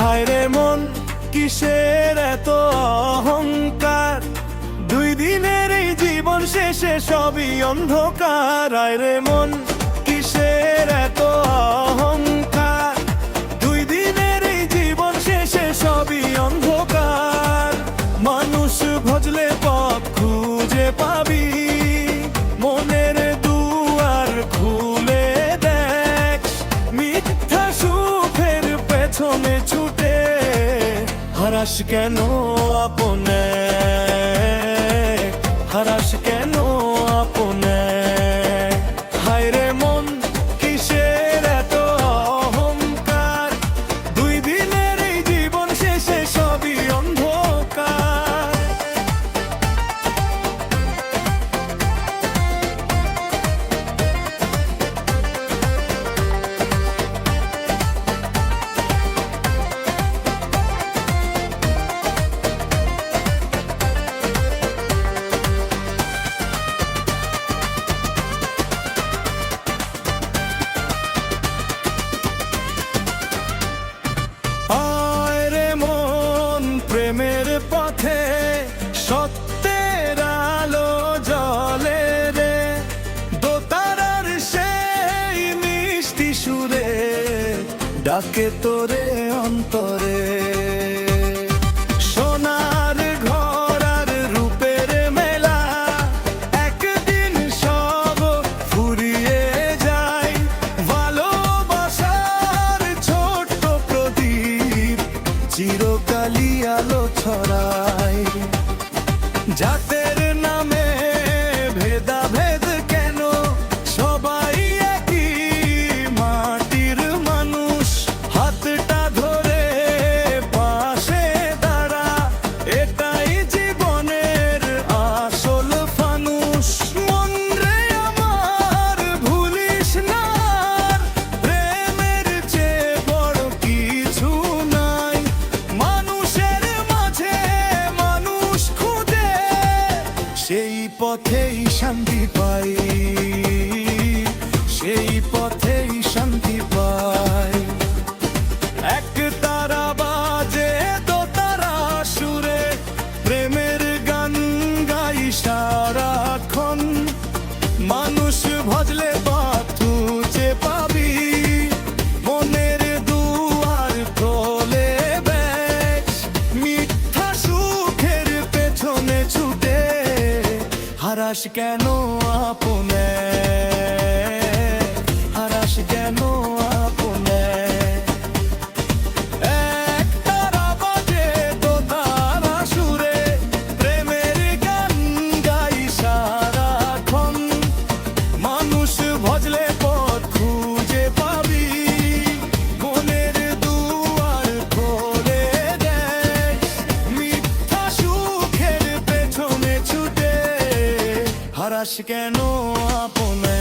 হায় রে মন কিসের এত অহংকার, 2 দিনের এই জীবন শেষে সবই অন্ধকার। হায় রে মন কিসের এত অহংকার, 2 দিনের এই জীবন শেষে সবই অন্ধকার। মানুষ ভজলে পথ খুঁজে পাবি, মনের দুয়ার খুলে দেখ। মিথ্যা সুখের পেছনে ছুটে হারাস কেন আপনে, হারাস কেন আপনে। হায় রে মন কিসের এত অহংকার, 2 দিনের এই জীবন শেষে সবই অন্ধকার। আয় রে মন প্রেমের পথে সত্যের আলো জ্বলে রে, দোতারার সেই মিষ্টি সুরে ডাকে তোরে অন্তরে। সোনার ঘর আর রূপের মেলা, একদিন সব ফুরিয়ে যায়। ভালোবাসার ছোট্ট প্রদীপ চিরকালই আলো ছড়ায়। জাতের নামে ভেদাভেদ কেন, সবাই একই মাটির মানুষ। হাতটা ধরে পাশে দাঁড়া, এটাই জীবনের আসল ফানুষ। মন রে আমার ভুলিস না, প্রেমের চেয়ে বড় কিছু নাই। মানুষের মাঝে মানুষ খুঁজে, সেই পথেই শান্তি পাই, সেই পথেই শান্তি পাই। এক তারা বাজে দোতারা সুরে, প্রেমের গান গাই সারাক্ষণ। মানুষ ভজলে পথ খুঁজে পাবি, মনের দুয়ার খোলে বেশ। মিথ্যা সুখের পেছনে ছুটে হারাস কেন আপনে, হারাস কেন আপনে। এক তারা বাজে দোতারা সুরে, প্রেমের গান গাই সারাক্ষণ। মানুষ ভজলে পথ খুঁজে পাবি, মনের দুয়ার খোলে দেখ। মিথ্যা সুখের পেছনে ছুটে হারাস কেন আপনে,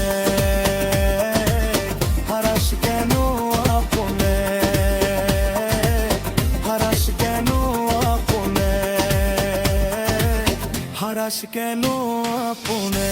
হারাস কেন আপনে, হারাস কেন আপনে, হারাস কেন আপনে।